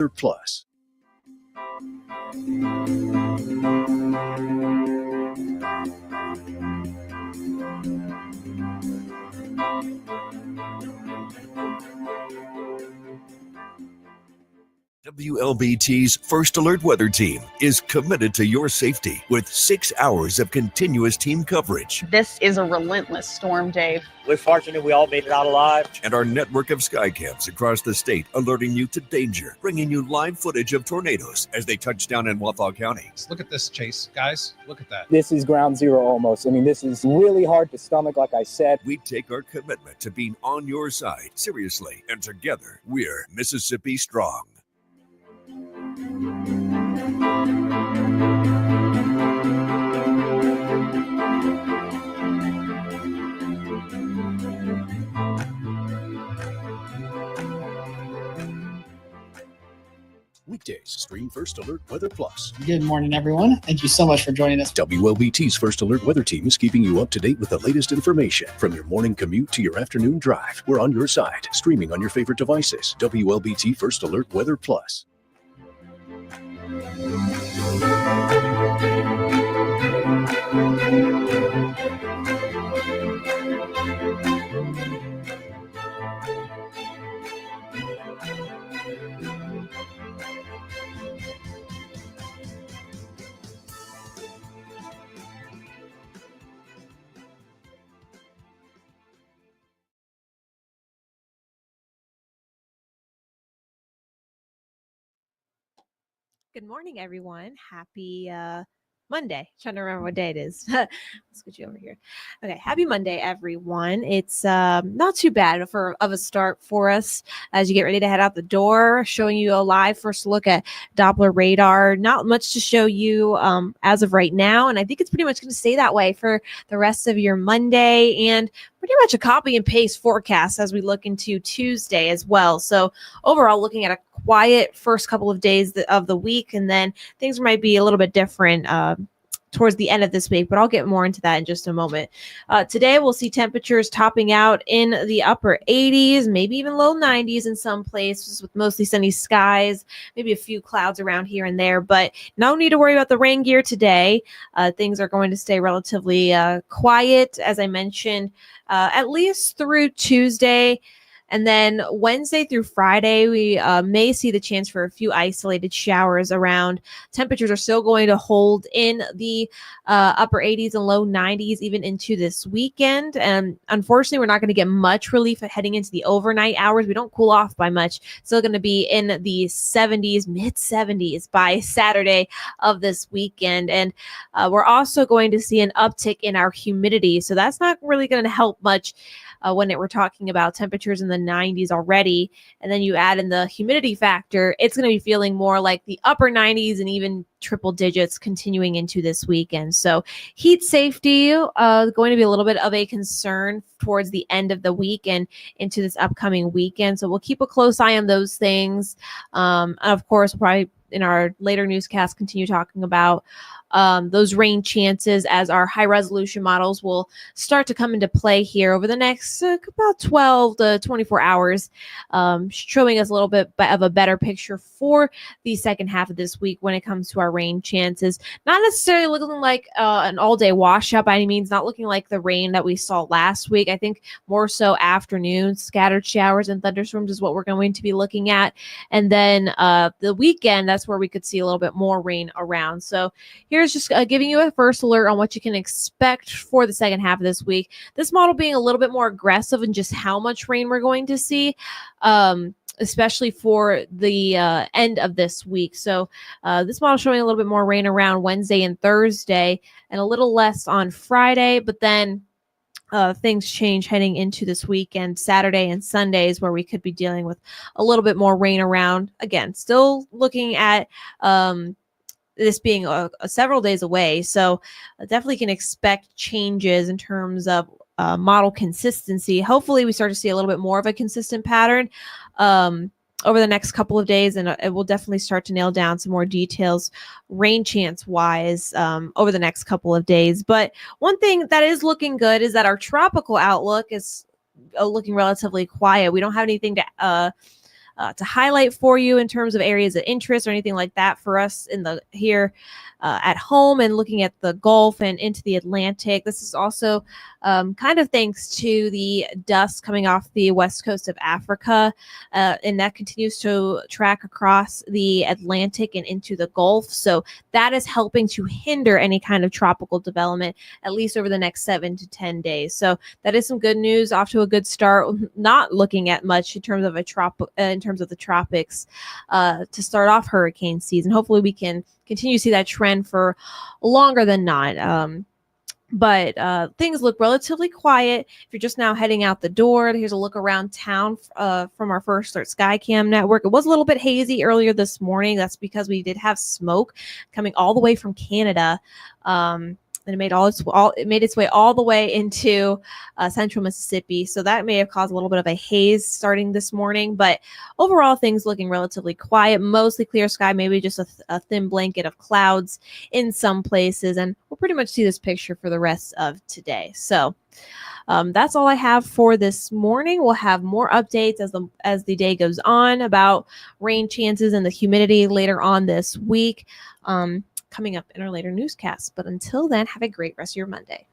Plus. WLBT's First Alert Weather Team is committed to your safety with 6 hours of continuous team coverage. This is a relentless storm, Dave. We're fortunate we all made it out alive. And our network of sky cams across the state alerting you to danger, bringing you live footage of tornadoes as they touch down in Wathau County. Look at this, Chase. Guys, look at that. This is ground zero almost. I mean, this is really hard to stomach, like I said. We take our commitment to being on your side seriously, and together we're Mississippi Strong. Weekdays, stream First Alert Weather Plus. Good morning, everyone. Thank you so much for joining us. WLBT's First Alert Weather Team is keeping you up to date with the latest information. From your morning commute to your afternoon drive, we're on your side, streaming on your favorite devices. WLBT First Alert Weather Plus. Good morning, everyone. Happy Monday. Trying to remember what day it is. Let's get you over here. Okay, happy Monday, everyone. It's not too bad of a start for us as you get ready to head out the door. Showing you a live first look at Doppler radar. Not much to show you as of right now, and I think it's pretty much going to stay that way for the rest of your Monday, and pretty much a copy and paste forecast as we look into Tuesday as well. So overall, looking at a quiet first couple of days of the week, and then things might be a little bit different towards the end of this week, but I'll get more into that in just a moment. Today, we'll see temperatures topping out in the upper 80s, maybe even low 90s in some places with mostly sunny skies, maybe a few clouds around here and there, but no need to worry about the rain gear today. Things are going to stay relatively quiet, as I mentioned, at least through Tuesday. And then Wednesday through Friday, we may see the chance for a few isolated showers around. Temperatures are still going to hold in the upper 80s and low 90s even into this weekend. And unfortunately, we're not going to get much relief heading into the overnight hours. We don't cool off by much. Still going to be in the 70s, mid 70s by Saturday of this weekend. And we're also going to see an uptick in our humidity. So that's not really going to help much when we're talking about temperatures in the 90s already, and then you add in the humidity factor, it's going to be feeling more like the upper 90s and even triple digits continuing into this weekend. So heat safety going to be a little bit of a concern towards the end of the week and into this upcoming weekend. So we'll keep a close eye on those things. And of course, we'll probably in our later newscast continue talking about those rain chances as our high resolution models will start to come into play here over the next about 12 to 24 hours, showing us a little bit of a better picture for the second half of this week when it comes to our rain chances. Not necessarily looking like an all-day washout by any means, not looking like the rain that we saw last week. I think more so afternoon, scattered showers and thunderstorms is what we're going to be looking at. And then the weekend, that's where we could see a little bit more rain around. So here's just giving you a first alert on what you can expect for the second half of this week. This model being a little bit more aggressive in just how much rain we're going to see, especially for the end of this week. So this model showing a little bit more rain around Wednesday and Thursday and a little less on Friday, but then things change heading into this weekend. Saturday and Sundays where we could be dealing with a little bit more rain around. Again, still looking at this being several days away. So definitely can expect changes in terms of model consistency. Hopefully we start to see a little bit more of a consistent pattern over the next couple of days, and it will definitely start to nail down some more details rain chance wise over the next couple of days. But one thing that is looking good is that our tropical outlook is looking relatively quiet. We don't have anything to to highlight for you in terms of areas of interest or anything like that for us in the here at home and looking at the Gulf and into the Atlantic. This is also kind of thanks to the dust coming off the west coast of Africa, and that continues to track across the Atlantic and into the Gulf. So that is helping to hinder any kind of tropical development, at least over the next 7 to 10 days. So that is some good news. Off to a good start. Not looking at much in terms of in terms of the tropics to start off hurricane season. Hopefully, we can continue to see that trend for longer than not. But things look relatively quiet. If you're just now heading out the door, here's a look around town from our First Alert Skycam network. It was a little bit hazy earlier this morning. That's because we did have smoke coming all the way from Canada. And it made its way all the way into central Mississippi. So that may have caused a little bit of a haze starting this morning. But overall, things looking relatively quiet, mostly clear sky, maybe just a thin blanket of clouds in some places. And we'll pretty much see this picture for the rest of today. So that's all I have for this morning. We'll have more updates as the day goes on about rain chances and the humidity later on this week. Coming up in our later newscasts. But until then, have a great rest of your Monday.